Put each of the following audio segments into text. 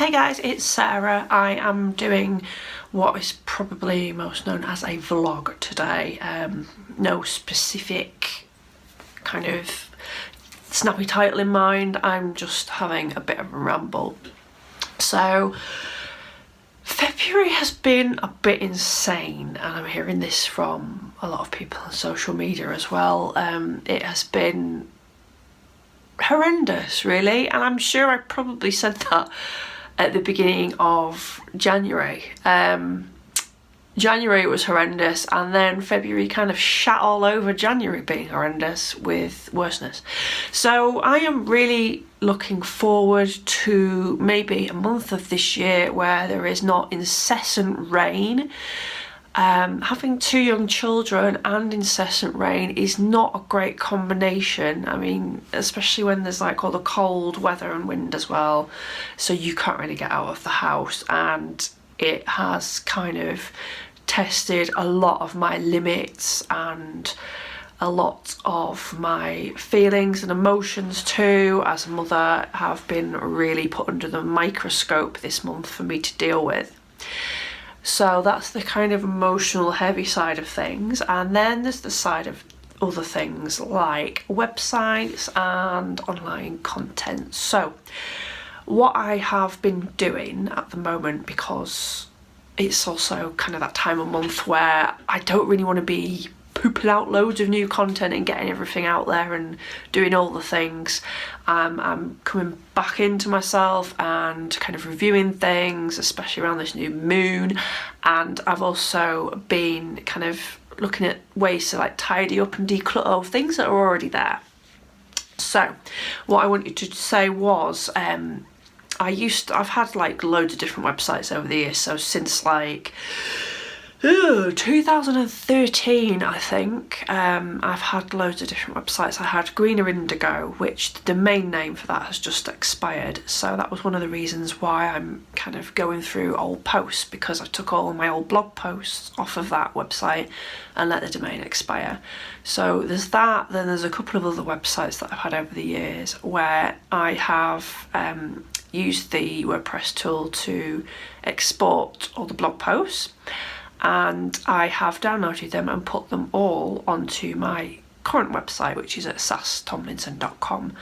Hey guys, it's Sarah. I am doing what is probably most known as a vlog today. No specific kind of snappy title in mind. I'm just having a bit of a ramble. So February has been a bit insane, and I'm hearing this from a lot of people on social media as well. It has been horrendous, really, and I'm sure I probably said that at the beginning of January. January was horrendous, and then February kind of shat all over January being horrendous with worseness. So I am really looking forward to maybe a month of this year where there is not incessant rain. Having two young children and incessant rain is not a great combination. I mean, especially when there's like all the cold weather and wind as well, so you can't really get out of the house, and it has kind of tested a lot of my limits and a lot of my feelings and emotions too, as a mother, have been really put under the microscope this month for me to deal with. So that's the kind of emotional heavy side of things, and then there's the side of other things like websites and online content. So what I have been doing at the moment, because it's also kind of that time of month where I don't really want to be pooping out loads of new content and getting everything out there and doing all the things. I'm coming back into myself and kind of reviewing things, especially around this new moon, and I've also been kind of looking at ways to like tidy up and declutter things that are already there. So what I wanted to say was I've had like loads of different websites over the years, so since like 2013, I think, I've had loads of different websites. I had Greener Indigo, which the domain name for that has just expired, so that was one of the reasons why I'm kind of going through old posts, because I took all my old blog posts off of that website and let the domain expire. So there's that. Then there's a couple of other websites that I've had over the years where I have used the WordPress tool to export all the blog posts, and I have downloaded them and put them all onto my current website, which is at sasstomlinson.com.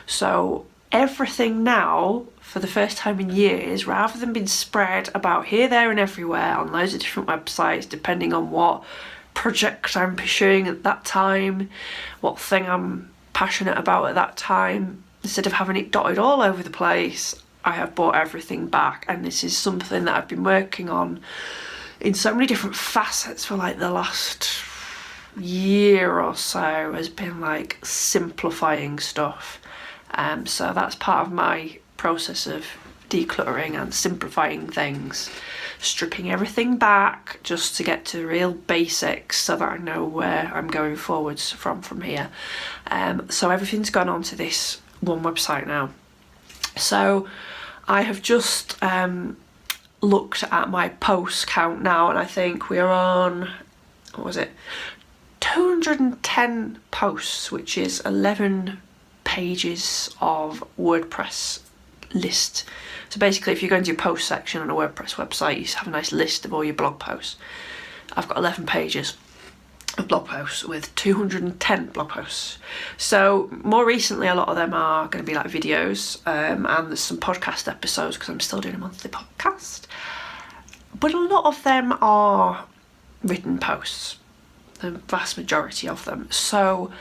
So everything now, for the first time in years, rather than being spread about here, there and everywhere on loads of different websites, depending on what project I'm pursuing at that time, what thing I'm passionate about at that time, instead of having it dotted all over the place, I have brought everything back. And this is something that I've been working on in so many different facets for like the last year or so, has been like simplifying stuff. So that's part of my process of decluttering and simplifying things, stripping everything back just to get to the real basics so that I know where I'm going forwards from here. So everything's gone onto this one website now. So I have just looked at my post count now, and I think we're on, what was it, 210 posts, which is 11 pages of WordPress list. So basically, if you go into your post section on a WordPress website, you have a nice list of all your blog posts. I've got 11 pages of blog posts with 210 blog posts. So more recently, a lot of them are going to be like videos, and there's some podcast episodes because I'm still doing a monthly podcast, but a lot of them are written posts, the vast majority of them. So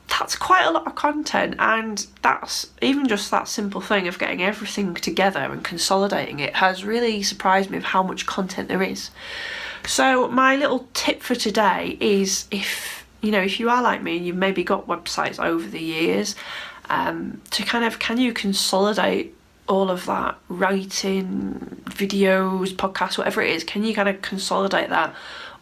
that's quite a lot of content, and that's even just that simple thing of getting everything together and consolidating it has really surprised me of how much content there is. So my little tip for today is, if you are like me and you've maybe got websites over the years, to kind of, can you consolidate all of that writing, videos, podcasts, whatever it is, can you kind of consolidate that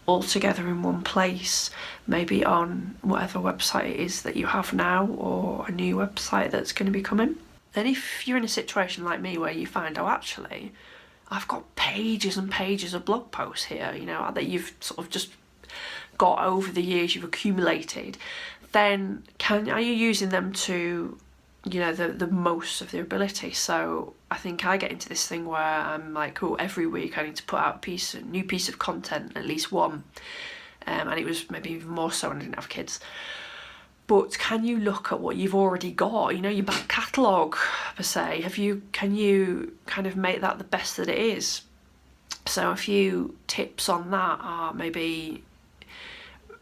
all together in one place, maybe on whatever website it is that you have now, or a new website that's going to be coming? Then if you're in a situation like me where you find, oh, actually, I've got pages and pages of blog posts here, that you've sort of just got over the years, you've accumulated, then are you using them to you know, the most of their ability. So I think I get into this thing where I'm like, oh, every week I need to put out a new piece of content, at least one. And it was maybe even more so when I didn't have kids. But can you look at what you've already got, you know, your back catalogue per se? Can you kind of make that the best that it is? So a few tips on that are maybe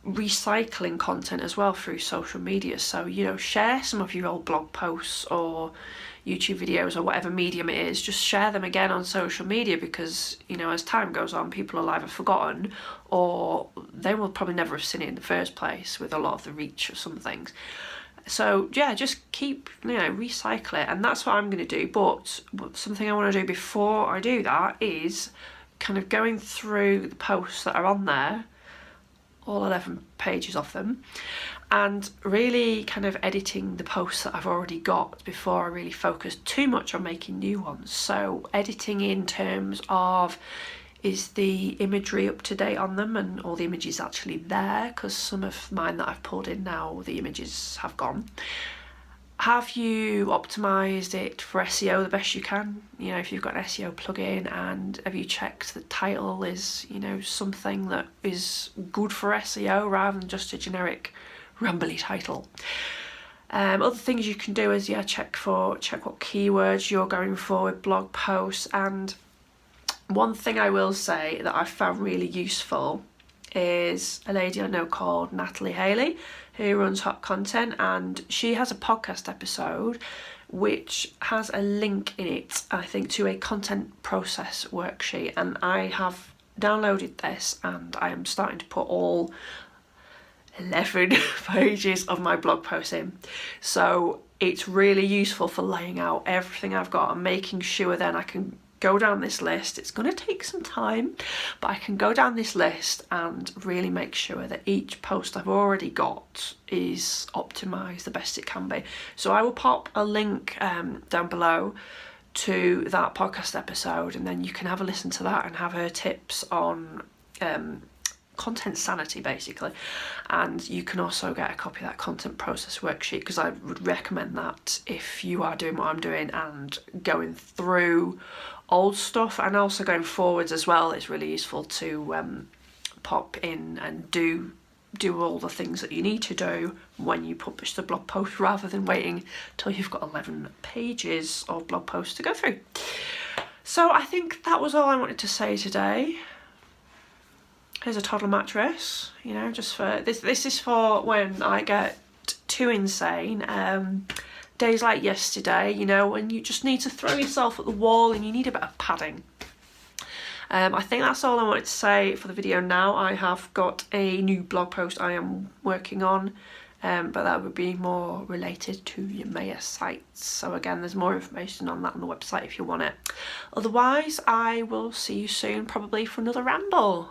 recycling content as well through social media. So, you know, share some of your old blog posts or YouTube videos or whatever medium it is, just share them again on social media, because, you know, as time goes on, people will either forgotten or they will probably never have seen it in the first place with a lot of the reach of some things. So yeah, just keep, you know, recycle it, and that's what I'm going to do. But something I want to do before I do that is kind of going through the posts that are on there, all 11 pages of them, and really kind of editing the posts that I've already got before I really focus too much on making new ones. So editing in terms of, is the imagery up to date on them and all the images actually there, because some of mine that I've pulled in now, the images have gone. Have you optimised it for SEO the best you can? You know, if you've got an SEO plugin, and have you checked the title is, you know, something that is good for SEO rather than just a generic rambly title. Other things you can do is, yeah, check what keywords you're going for with blog posts. And one thing I will say that I found really useful is a lady I know called Natalie Haley, who runs Hot Content, and she has a podcast episode which has a link in it, I think, to a content process worksheet, and I have downloaded this and I am starting to put all 11 pages of my blog posts in. So it's really useful for laying out everything I've got and making sure then I can go down this list. It's going to take some time, but I can go down this list and really make sure that each post I've already got is optimised the best it can be. So I will pop a link down below to that podcast episode, and then you can have a listen to that and have her tips on content sanity, basically. And you can also get a copy of that content process worksheet, because I would recommend that if you are doing what I'm doing and going through old stuff, and also going forwards as well. It's really useful to pop in and do all the things that you need to do when you publish the blog post, rather than waiting till you've got 11 pages of blog posts to go through. So I think that was all I wanted to say today. Here's a toddler mattress, you know, just for this is for when I get too insane. Days like yesterday, you know, when you just need to throw yourself at the wall and you need a bit of padding. I think that's all I wanted to say for the video now. I have got a new blog post I am working on, but that would be more related to your Maya sites. So again, there's more information on that on the website if you want it. Otherwise, I will see you soon, probably for another ramble.